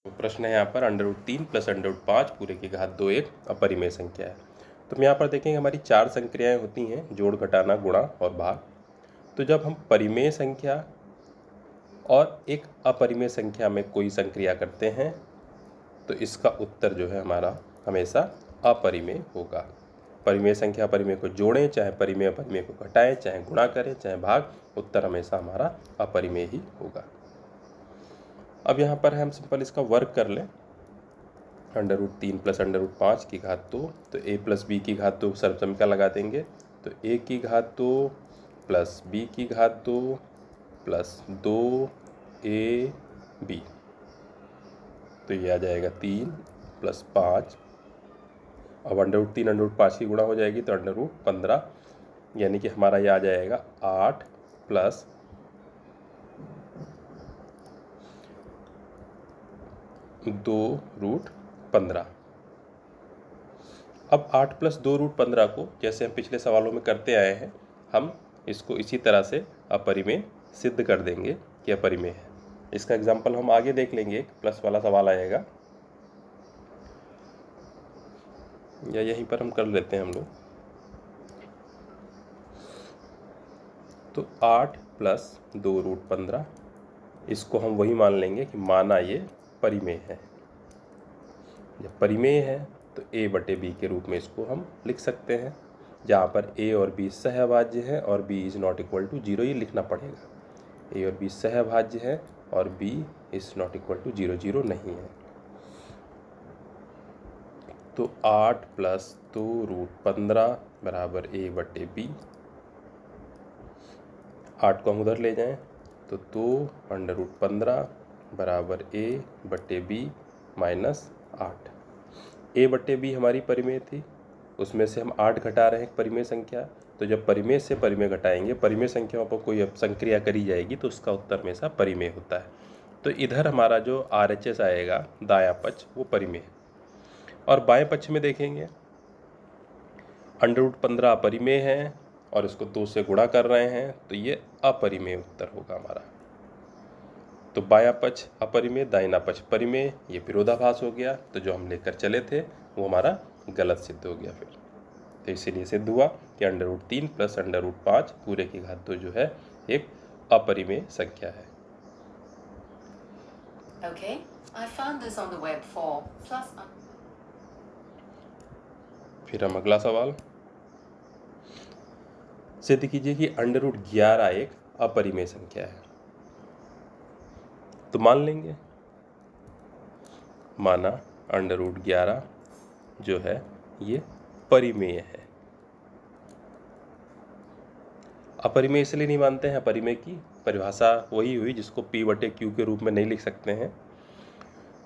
तो प्रश्न है यहाँ पर √3 + √5 पूरे की घात 2 एक अपरिमेय संख्या है। तो हम यहाँ पर देखेंगे हमारी 4 संक्रियाएं होती हैं, जोड़, घटाना, गुणा और भाग। तो जब हम परिमेय संख्या और एक अपरिमेय संख्या में कोई संक्रिया करते हैं तो इसका उत्तर जो है हमारा हमेशा अपरिमेय होगा। परिमेय संख्या परिमेय को जोड़ें, चाहे परिमेय अपरिमेय को घटाएं, चाहे गुणा करें, चाहे भाग, उत्तर हमेशा हमारा अपरिमेय ही होगा। अब यहाँ पर हम सिंपल इसका वर्ग कर लें। √3 + √5 की घात 2, तो a + b की घात 2 सर्वसमीकरण लगा देंगे। तो a की घात 2 + b की घात 2 + 2ab, तो ये आ जाएगा 3 + 5। अब √3 √5 की गुणा हो जाएगी तो √15, यानी कि हमारा ये आ जाएगा 8 + 2√15। अब 8 + 2√15 को जैसे हम पिछले सवालों में करते आए हैं, हम इसको इसी तरह से अपरिमेय सिद्ध कर देंगे कि अपरिमेय है। इसका एग्जाम्पल हम आगे देख लेंगे, एक प्लस वाला सवाल आएगा, या यहीं पर हम कर लेते हैं हम लोग। तो 8 + 2√15, इसको हम वही मान लेंगे कि माना ये परिमेय है। जब परिमेय है तो a/b के रूप में इसको हम लिख सकते हैं, जहाँ पर a और b सहभाज्य है और b ≠ = 0 ही लिखना पड़ेगा। a और b सहभाज्य है और b ≠ 0, 0 नहीं है। तो 8 + 2√15 = a/b। 8 को हम उधर ले जाएं तो 2√15 = a/b - 8। a/b हमारी परिमेय थी, उसमें से हम 8 घटा रहे हैं परिमेय संख्या। तो जब परिमेय से परिमेय घटाएंगे, परिमेय संख्याओं पर कोई संक्रिया करी जाएगी तो उसका उत्तर हमेशा परिमेय होता है। तो इधर हमारा जो RHS आएगा दायां पक्ष, वो परिमेय है। और बाएं पक्ष में देखेंगे √15 अपरिमेय है और इसको 2 से गुणा कर रहे हैं, तो ये अपरिमेय उत्तर होगा हमारा। तो बायां पक्ष अपरिमेय, दाहिना पक्ष परिमेय, ये विरोधाभास हो गया। तो जो हम लेकर चले थे वो हमारा गलत सिद्ध हो गया फिर। तो इसीलिए सिद्ध हुआ कि √3 + √5 पूरे की घात 2 जो है एक अपरिमेय संख्या है। Okay, I found this on the web for plus. फिर हम अगला सवाल, सिद्ध कीजिए कि √11 एक अपरिमेय संख्या है। तो मान लेंगे, माना √11 जो है ये परिमेय है। अपरिमेय इसलिए नहीं मानते हैं, परिमेय की परिभाषा वही हुई जिसको p/q के रूप में नहीं लिख सकते हैं।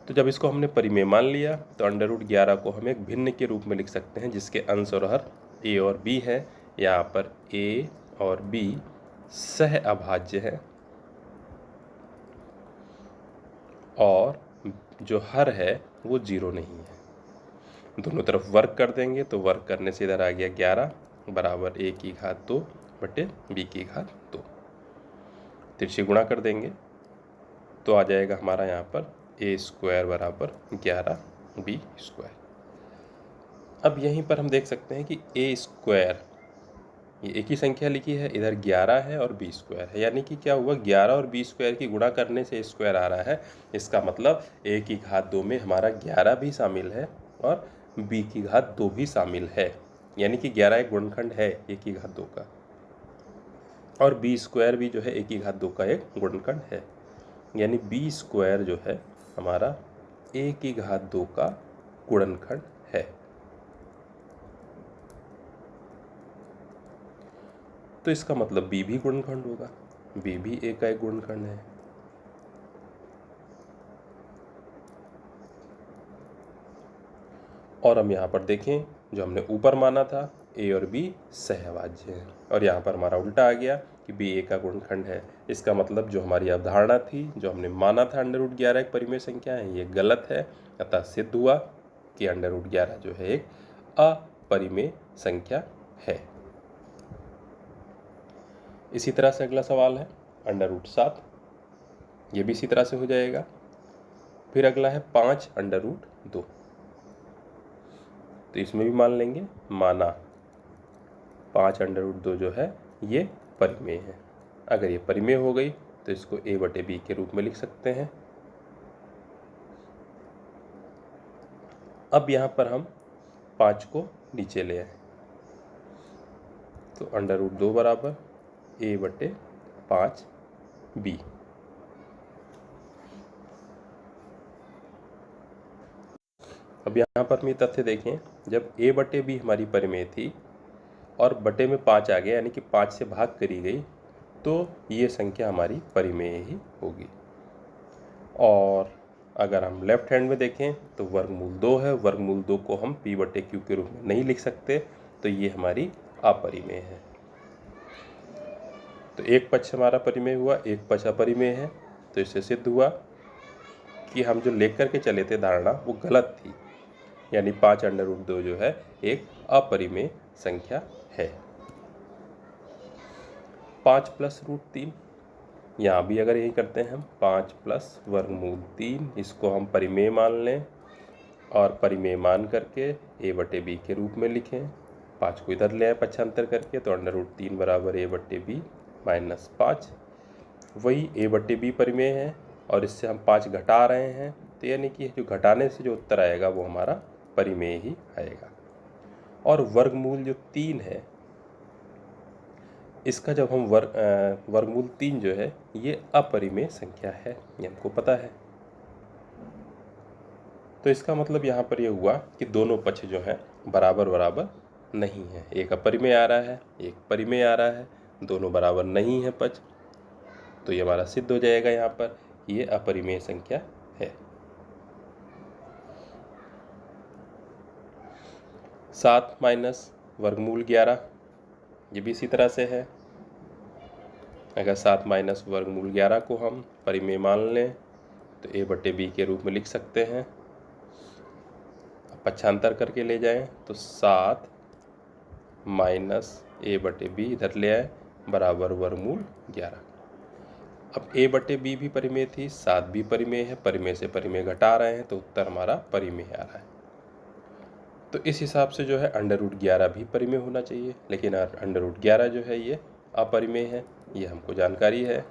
तो जब इसको हमने परिमेय मान लिया तो √11 को हम एक भिन्न के रूप में लिख सकते हैं, जिसके अंश और हर a और b है। यहाँ पर a और b सह अभाज्य है और जो हर है वो 0 नहीं है। दोनों तरफ वर्ग कर देंगे तो वर्ग करने से इधर आ गया 11 = a की घात 2 बटे b की घात 2। तिरछे गुणा कर देंगे तो आ जाएगा हमारा यहाँ पर a² = 11b²। अब यहीं पर हम देख सकते हैं कि a², ये एक ही संख्या लिखी है, इधर 11 है और b² है, यानी कि क्या हुआ, 11 और b² की गुणा करने से a² आ रहा है। इसका मतलब a की घात 2 में हमारा 11 भी शामिल है और b की घात 2 भी शामिल है, यानी कि 11 एक गुणनखंड है a की घात 2 का, और b² भी जो है a की घात 2 का एक गुणनखंड है, यानी b² जो है हमारा a की घात 2 का गुणनखंड है। तो इसका मतलब b भी गुणनखंड होगा, b भी a का एक गुणनखंड है। और हम यहाँ पर देखें, जो हमने ऊपर माना था a और b सहभाज्य हैं, और यहाँ पर हमारा उल्टा आ गया कि b a का गुणनखंड है। इसका मतलब जो हमारी अवधारणा थी, जो हमने माना था √11 एक परिमेय संख्या है, ये गलत है। अतः सिद्ध हुआ कि √11 जो है एक अपरिमेय संख्या है। इसी तरह से अगला सवाल है √7, ये भी इसी तरह से हो जाएगा। फिर अगला है 5√2, तो इसमें भी मान लेंगे, माना 5√2 जो है ये परिमेय है। अगर ये परिमेय हो गई तो इसको a/b के रूप में लिख सकते हैं। अब यहाँ पर हम 5 को नीचे ले आए, तो √2 बराबर a/5b। अब यहाँ पर हम ये तथ्य देखें, जब a/b हमारी परिमेय थी और बटे में 5 आ गया, यानी कि 5 से भाग करी गई, तो ये संख्या हमारी परिमेय ही होगी। और अगर हम लेफ्ट हैंड में देखें तो वर्गमूल 2 है, वर्गमूल 2 को हम p/q के रूप में नहीं लिख सकते, तो ये हमारी अपरिमेय है। तो एक पक्ष हमारा परिमेय हुआ, एक पक्ष अपरिमेय है, तो इससे सिद्ध हुआ कि हम जो लेकर के चले थे धारणा वो गलत थी, यानी 5√2 जो है एक अपरिमेय संख्या है। 5 + √3, यहाँ भी अगर यही करते हैं हम 5 + वर्गमूल 3, इसको हम परिमेय मान लें और परिमेय मान करके a/b के रूप में लिखें। 5 को इधर ले आए पक्षांतर करके, तो √3 बराबर a/b - 5। वही a/b परिमेय है और इससे हम 5 घटा रहे हैं, तो यानी कि जो घटाने से जो उत्तर आएगा वो हमारा परिमेय ही आएगा। और वर्गमूल जो 3 है, इसका जब हम वर्गमूल 3 जो है ये अपरिमेय संख्या है, ये हमको पता है। तो इसका मतलब यहाँ पर ये हुआ कि दोनों पक्ष जो हैं बराबर बराबर नहीं है, एक अपरिमेय आ रहा है, एक परिमेय आ रहा है, दोनों बराबर नहीं है पक्ष, तो ये हमारा सिद्ध हो जाएगा यहाँ पर ये अपरिमेय संख्या है। 7 - वर्गमूल 11, ये भी इसी तरह से है। अगर 7 - वर्गमूल 11 को हम परिमेय मान लें तो a/b के रूप में लिख सकते हैं। पक्षांतर करके ले जाएं तो 7 - a/b इधर ले आए बराबर वर्गमूल 11। अब a/b भी परिमेय थी, 7 भी परिमेय है, परिमेय से परिमेय घटा रहे हैं तो उत्तर हमारा परिमेय आ रहा है। तो इस हिसाब से जो है √11 भी परिमेय होना चाहिए, लेकिन √11 जो है ये अपरिमेय है, ये हमको जानकारी है।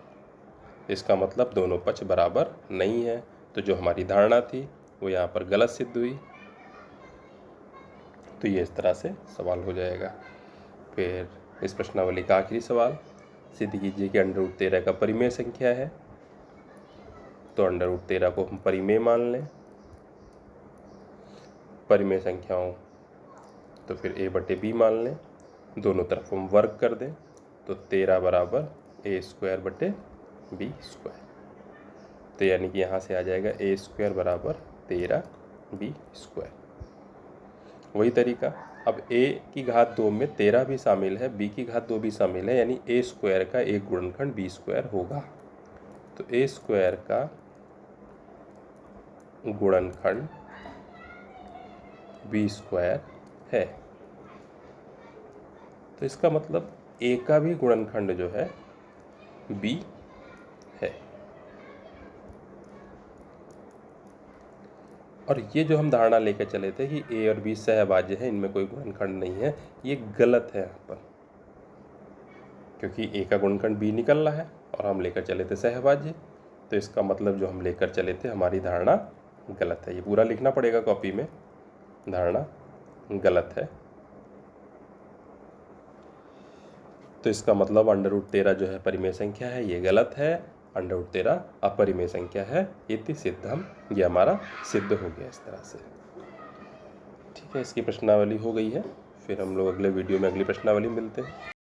इसका मतलब दोनों पक्ष बराबर नहीं है, तो जो हमारी धारणा थी वो यहाँ पर गलत सिद्ध हुई। तो ये इस तरह से सवाल हो जाएगा। फिर इस प्रश्नावली का आखिरी सवाल, सिद्ध कीजिए कि √13 का परिमेय संख्या है। तो √13 को हम परिमेय मान लें, परिमेय संख्याओं तो फिर a/b मान लें, दोनों तरफ हम वर्ग कर दें, तो 13 बराबर a²/b²। तो यानी कि यहाँ से आ जाएगा a² बराबर 13b²। वही तरीका, अब a⁻2 में 13 भी शामिल है, b⁻2 भी शामिल है, यानी a² का एक गुणनखंड b² होगा। तो a² का गुणनखंड b² है, तो इसका मतलब a का भी गुणनखंड जो है b है। और ये जो हम धारणा लेकर चले थे कि a और b सहभाज्य है, इनमें कोई गुणनखंड नहीं है, ये गलत है यहाँ पर, क्योंकि a का गुणनखंड b निकल रहा है और हम लेकर चले थे सहभाज्य। तो इसका मतलब जो हम लेकर चले थे हमारी धारणा गलत है। ये पूरा लिखना पड़ेगा कॉपी में, धारणा गलत है। तो इसका मतलब √13 जो है परिमेय संख्या है, ये गलत है, √13 अपरिमेय संख्या है, इति सिद्धम, ये हमारा सिद्ध हो गया इस तरह से। ठीक है, इसकी प्रश्नावली हो गई है। फिर हम लोग अगले वीडियो में अगली प्रश्नावली मिलते हैं।